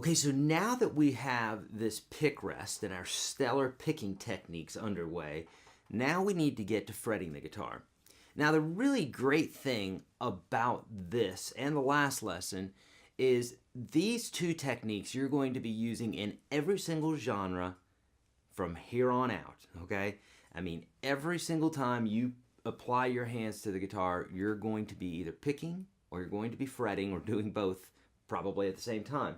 Okay, so now that we have this pick rest and our stellar picking techniques underway, now we need to get to fretting the guitar. Now, the really great thing about this and the last lesson is these two techniques you're going to be using in every single genre from here on out, okay? I mean, every single time you apply your hands to the guitar, you're going to be either picking or you're going to be fretting or doing both probably at the same time.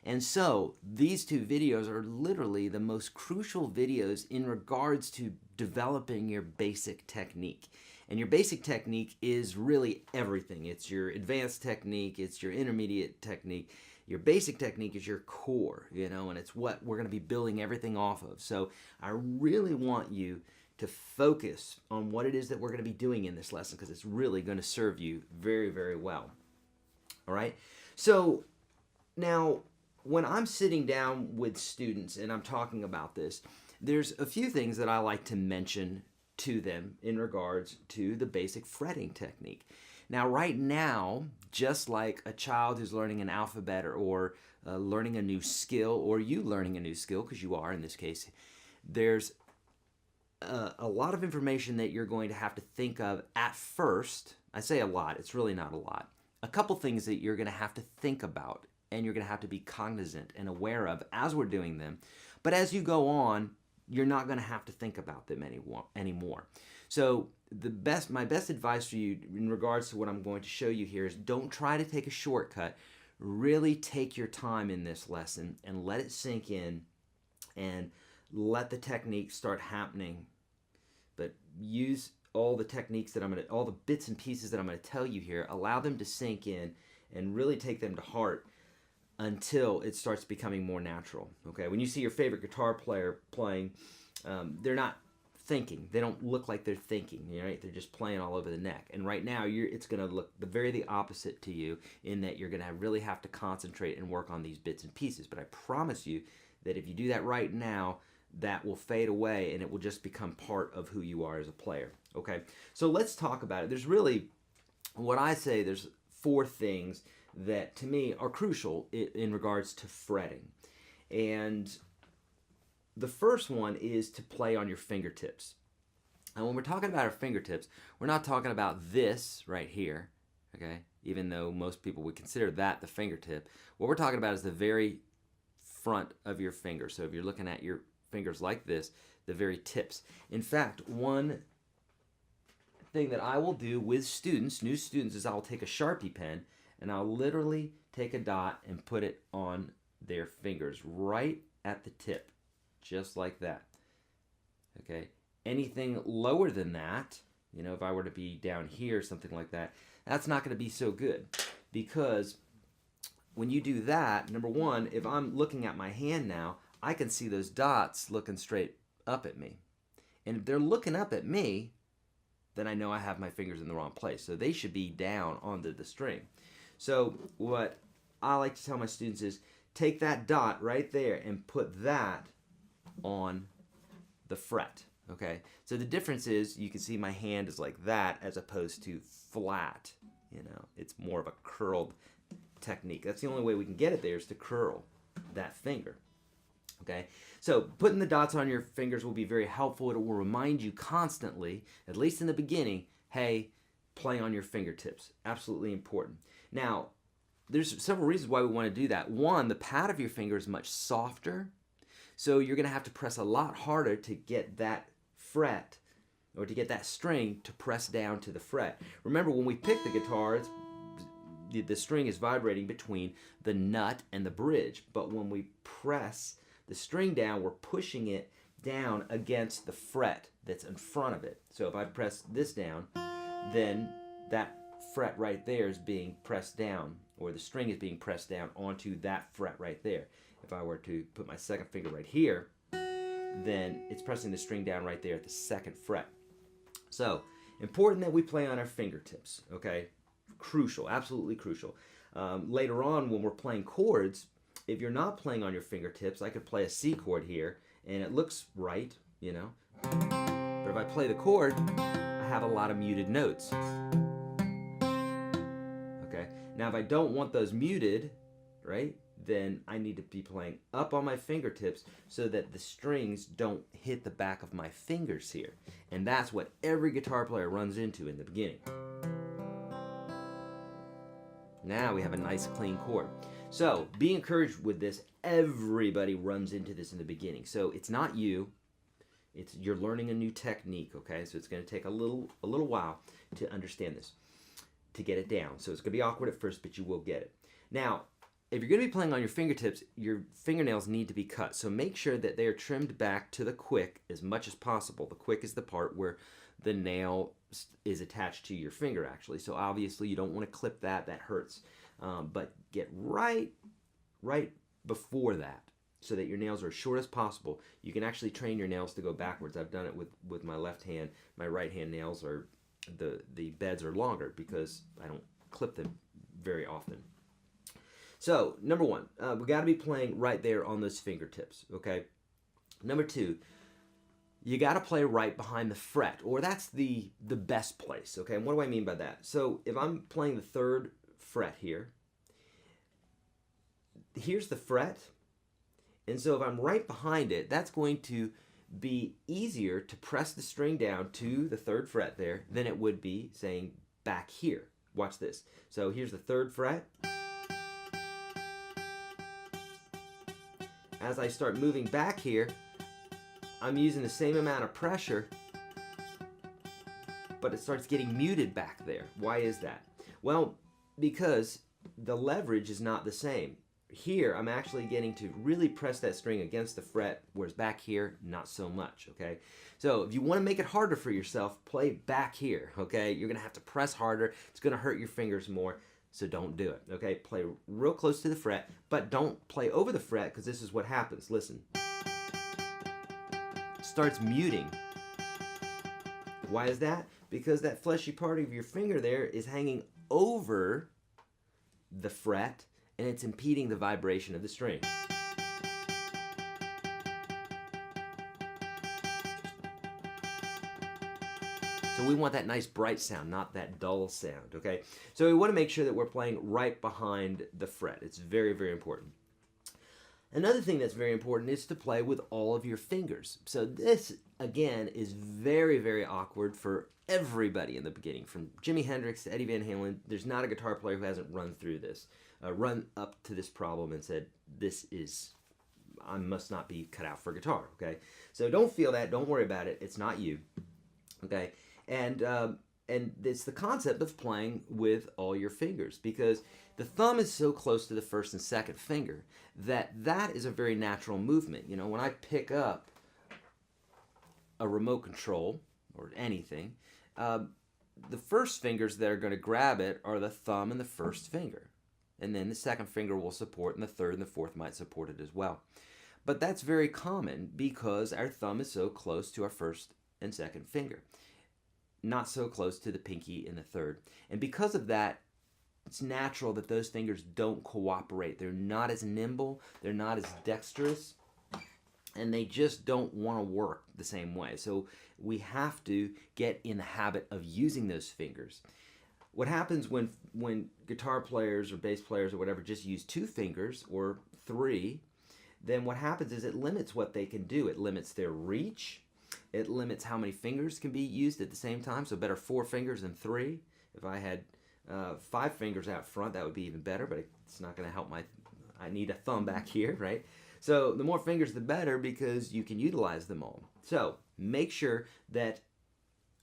And so these two videos are literally the most crucial videos in regards to developing your basic technique. And your basic technique is really everything. It's your advanced technique, it's your intermediate technique. Your basic technique is your core, and it's what we're going to be building everything off of. So I really want you to focus on what it is that we're going to be doing in this lesson, because it's really going to serve you very, very well. All right? So now, when I'm sitting down with students and I'm talking about this, there's a few things that I like to mention to them in regards to the basic fretting technique. Now, right now, just like a child who's learning an alphabet or learning a new skill, or you learning a new skill, because you are in this case, there's a lot of information that you're going to have to think of at first. I say a lot, it's really not a lot. A couple things that you're going to have to think about and you're going to have to be cognizant and aware of as we're doing them. But as you go on, you're not going to have to think about them anymore. So my best advice for you in regards to what I'm going to show you here is don't try to take a shortcut. Really take your time in this lesson and let it sink in and let the technique start happening. But use all the techniques that all the bits and pieces that I'm going to tell you here, allow them to sink in and really take them to heart until it starts becoming more natural. Okay, when you see your favorite guitar player playing, they're not thinking. They don't look like they're thinking. Right? They're just playing all over the neck. And right now, it's going to look the opposite to you, in that you're going to really have to concentrate and work on these bits and pieces. But I promise you that if you do that right now, that will fade away and it will just become part of who you are as a player. Okay, so let's talk about it. There's really, what I say, there's 4 things that to me are crucial in regards to fretting. And the first one is to play on your fingertips. And when we're talking about our fingertips, we're not talking about this right here, okay? Even though most people would consider that the fingertip. What we're talking about is the very front of your finger. So if you're looking at your fingers like this, the very tips. In fact, one thing that I will do with students, new students, is I'll take a Sharpie pen and I'll literally take a dot and put it on their fingers right at the tip, just like that. Okay, anything lower than that, if I were to be down here, something like that, that's not going to be so good, because when you do that, number one, if I'm looking at my hand now, I can see those dots looking straight up at me. And if they're looking up at me, then I know I have my fingers in the wrong place. So they should be down onto the string. So what I like to tell my students is take that dot right there and put that on the fret. Okay? So the difference is you can see my hand is like that as opposed to flat. It's more of a curled technique. That's the only way we can get it there, is to curl that finger. Okay, so putting the dots on your fingers will be very helpful. It will remind you constantly, at least in the beginning, hey, play on your fingertips. Absolutely important. Now, there's several reasons why we want to do that. One, the pad of your finger is much softer, so you're going to have to press a lot harder to get that fret, or to get that string to press down to the fret. Remember, when we pick the guitar, the string is vibrating between the nut and the bridge, but when we press the string down, we're pushing it down against the fret that's in front of it. So if I press this down, then that fret right there is being pressed down, or the string is being pressed down onto that fret right there. If I were to put my second finger right here, then it's pressing the string down right there at the second fret. So important that we play on our fingertips, okay? Crucial, absolutely crucial. Later on, when we're playing chords, if you're not playing on your fingertips, I could play a C chord here, and it looks right, But if I play the chord, I have a lot of muted notes. Okay? Now, if I don't want those muted, right, then I need to be playing up on my fingertips so that the strings don't hit the back of my fingers here. And that's what every guitar player runs into in the beginning. Now we have a nice clean chord. So be encouraged with this. Everybody runs into this in the beginning. So it's not you. You're learning a new technique, okay? So it's going to take a little while to understand this, to get it down. So it's going to be awkward at first, but you will get it. Now, if you're going to be playing on your fingertips, your fingernails need to be cut. So make sure that they are trimmed back to the quick as much as possible. The quick is the part where the nail is attached to your finger, actually. So obviously you don't want to clip that. That hurts. But get right before that so that your nails are as short as possible. You can actually train your nails to go backwards. I've done it with my left hand. My right hand nails are, the beds are longer because I don't clip them very often. So, number one, we got to be playing right there on those fingertips, okay? Number two, you got to play right behind the fret, or that's the best place, okay? And what do I mean by that? So, if I'm playing the third fret here, here's the fret, and so if I'm right behind it, that's going to be easier to press the string down to the third fret there than it would be saying back here. Watch this. So, here's the third fret. As I start moving back here, I'm using the same amount of pressure, but it starts getting muted back there. Why is that? Well, because the leverage is not the same. Here, I'm actually getting to really press that string against the fret, whereas back here, not so much, okay? So if you want to make it harder for yourself, play back here, okay? You're going to have to press harder. It's going to hurt your fingers more. So don't do it, okay? Play real close to the fret, but don't play over the fret because this is what happens. Listen. Starts muting. Why is that? Because that fleshy part of your finger there is hanging over the fret and it's impeding the vibration of the string. So we want that nice bright sound, not that dull sound, okay? So we want to make sure that we're playing right behind the fret. It's very, very important. Another thing that's very important is to play with all of your fingers. So this, again, is very, very awkward for everybody in the beginning. From Jimi Hendrix to Eddie Van Halen, there's not a guitar player who hasn't run through this, run up to this problem and said, I must not be cut out for guitar, okay? So don't feel that. Don't worry about it. It's not you, okay? And it's the concept of playing with all your fingers, because the thumb is so close to the first and second finger that is a very natural movement. You know, when I pick up a remote control or anything, the first fingers that are going to grab it are the thumb and the first finger. And then the second finger will support, and the third and the fourth might support it as well. But that's very common because our thumb is so close to our first and second finger, not so close to the pinky and the third. And because of that, it's natural that those fingers don't cooperate. They're not as nimble, they're not as dexterous, and they just don't want to work the same way. So we have to get in the habit of using those fingers. What happens when guitar players or bass players or whatever just use two fingers or three, then what happens is it limits what they can do. It limits their reach. It limits how many fingers can be used at the same time, so better 4 fingers than 3. If I had 5 fingers out front, that would be even better, but it's not going to help I need a thumb back here, right? So the more fingers, the better, because you can utilize them all. So make sure that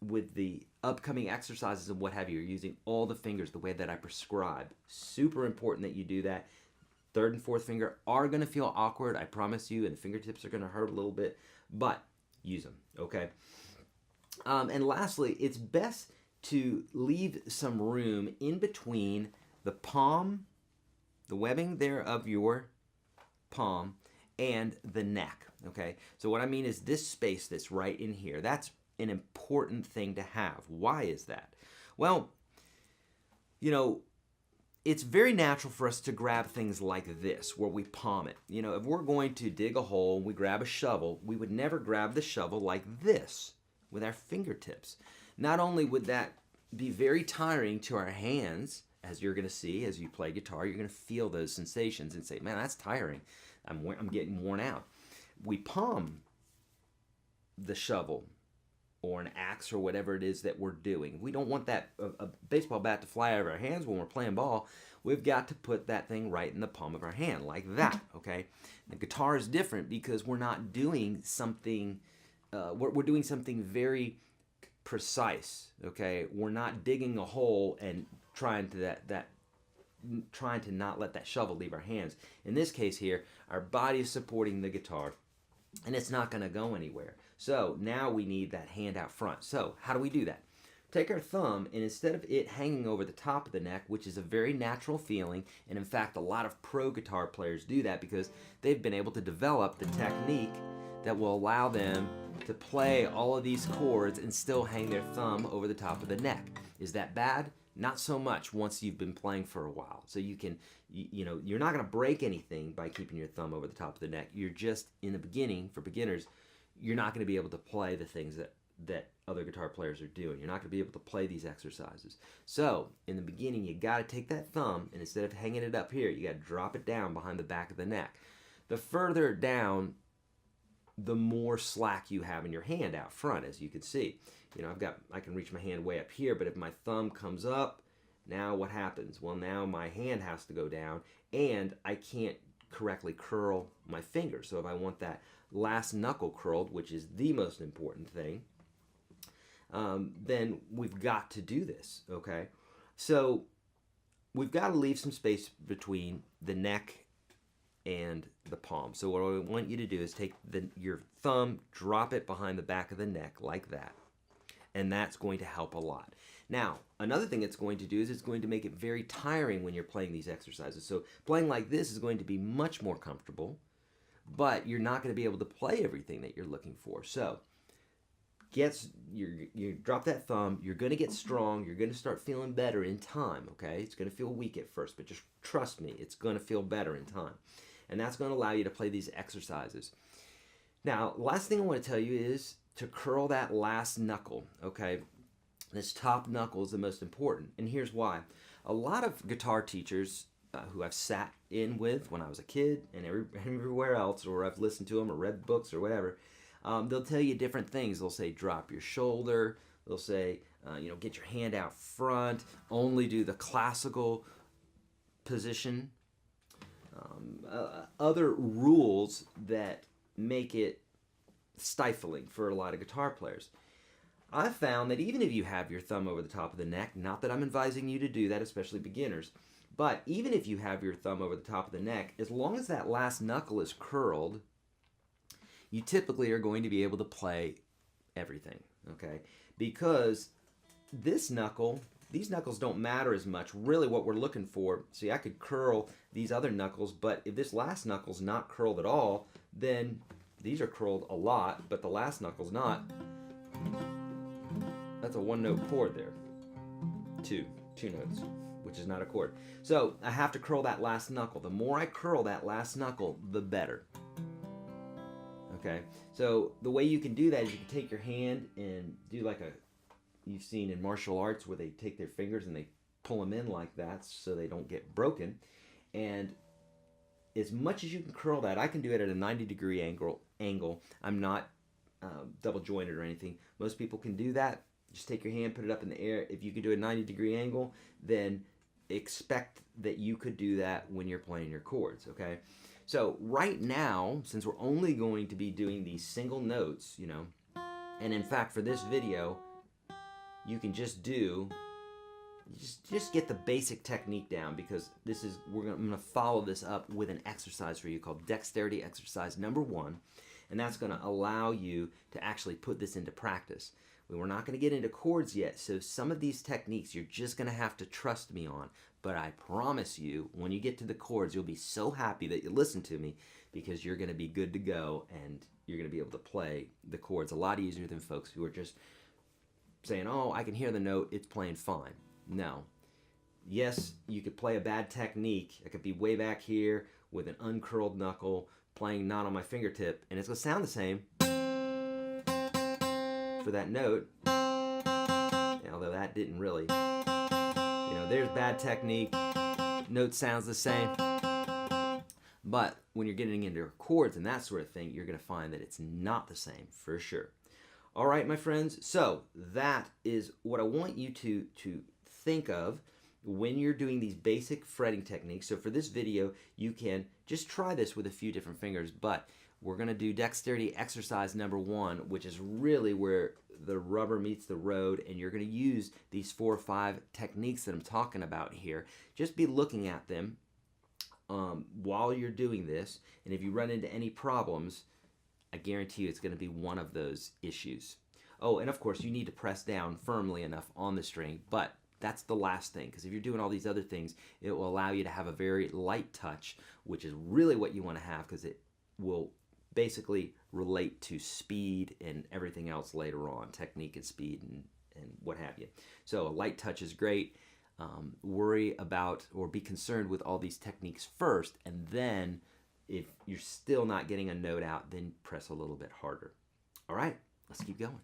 with the upcoming exercises and what have you, you're using all the fingers the way that I prescribe. Super important that you do that. Third and fourth finger are going to feel awkward, I promise you, and the fingertips are going to hurt a little bit, but use them, okay? And lastly, it's best to leave some room in between the palm, the webbing there of your palm, and the neck, okay? So what I mean is this space that's right in here, that's an important thing to have. Why is that? Well, you know, it's very natural for us to grab things like this, where we palm it. You know, if we're going to dig a hole, we grab a shovel, we would never grab the shovel like this with our fingertips. Not only would that be very tiring to our hands as you're going to see as you play guitar, you're going to feel those sensations and say, man, that's tiring. I'm getting worn out. We palm the shovel or an axe or whatever it is that we're doing. We don't want that a baseball bat to fly out of our hands when we're playing ball. We've got to put that thing right in the palm of our hand like that, okay? The guitar is different because we're not doing something, we're doing something very precise, okay? We're not digging a hole and trying to not let that shovel leave our hands. In this case here, our body is supporting the guitar and it's not going to go anywhere. So now we need that hand out front. So how do we do that? Take our thumb, and instead of it hanging over the top of the neck, which is a very natural feeling, and in fact a lot of pro guitar players do that because they've been able to develop the technique that will allow them to play all of these chords and still hang their thumb over the top of the neck. Is that bad? Not so much once you've been playing for a while. So you can, you're not going to break anything by keeping your thumb over the top of the neck. You're just, in the beginning, for beginners, you're not going to be able to play the things that other guitar players are doing. You're not going to be able to play these exercises. So, in the beginning, you got to take that thumb, and instead of hanging it up here, you got to drop it down behind the back of the neck. The further down, the more slack you have in your hand out front, as you can see. I can reach my hand way up here, but if my thumb comes up, now what happens? Well, now my hand has to go down, and I can't correctly curl my fingers. So if I want that last knuckle curled, which is the most important thing, then we've got to do this, okay? So we've got to leave some space between the neck and the palm. So what I want you to do is take your thumb, drop it behind the back of the neck like that, and that's going to help a lot. Now, another thing it's going to do is it's going to make it very tiring when you're playing these exercises. So playing like this is going to be much more comfortable, but you're not going to be able to play everything that you're looking for. So you drop that thumb, you're going to get strong, you're going to start feeling better in time, okay? It's going to feel weak at first, but just trust me, it's going to feel better in time. And that's going to allow you to play these exercises. Now, last thing I want to tell you is to curl that last knuckle, okay? This top knuckle is the most important, and here's why. A lot of guitar teachers who I've sat in with when I was a kid and everywhere else, or I've listened to them or read books or whatever, they'll tell you different things. They'll say drop your shoulder. They'll say, get your hand out front. Only do the classical position. Other rules that make it stifling for a lot of guitar players. I've found that even if you have your thumb over the top of the neck, not that I'm advising you to do that, especially beginners, but even if you have your thumb over the top of the neck, as long as that last knuckle is curled, you typically are going to be able to play everything, okay? Because these knuckles don't matter as much. Really what we're looking for, see, I could curl these other knuckles, but if this last knuckle's not curled at all, then these are curled a lot, but the last knuckle's not. That's a one-note chord there. Two notes, which is not a chord. So I have to curl that last knuckle. The more I curl that last knuckle, the better. Okay, so the way you can do that is you can take your hand and do like you've seen in martial arts where they take their fingers and they pull them in like that so they don't get broken. And as much as you can curl that, I can do it at a 90-degree angle. I'm not double jointed or anything. Most people can do that. Just take your hand, put it up in the air. If you can do a 90-degree angle, then expect that you could do that when you're playing your chords, okay? So right now, since we're only going to be doing these single notes, and in fact for this video, you can just get the basic technique down, because I'm going to follow this up with an exercise for you called dexterity exercise number 1, and that's going to allow you to actually put this into practice. We're not going to get into chords yet, so some of these techniques you're just going to have to trust me on. But I promise you, when you get to the chords, you'll be so happy that you listened to me, because you're going to be good to go and you're going to be able to play the chords a lot easier than folks who are just saying, oh, I can hear the note, it's playing fine. No. Yes, you could play a bad technique. I could be way back here with an uncurled knuckle, playing not on my fingertip, and it's going to sound the same for that note, although that didn't really, there's bad technique. Note sounds the same. But when you're getting into chords and that sort of thing, you're going to find that it's not the same for sure. All right, my friends. So that is what I want you to think of when you're doing these basic fretting techniques. So for this video, you can just try this with a few different fingers, but we're going to do dexterity exercise number 1, which is really where the rubber meets the road, and you're going to use these 4 or 5 techniques that I'm talking about here. Just be looking at them while you're doing this, and if you run into any problems, I guarantee you it's going to be one of those issues. Oh, and of course you need to press down firmly enough on the string, but that's the last thing, because if you're doing all these other things, it will allow you to have a very light touch, which is really what you want to have, because it will basically relate to speed and everything else later on, technique and speed and what have you. So a light touch is great. Worry about or be concerned with all these techniques first, and then if you're still not getting a note out, then press a little bit harder. All right, let's keep going.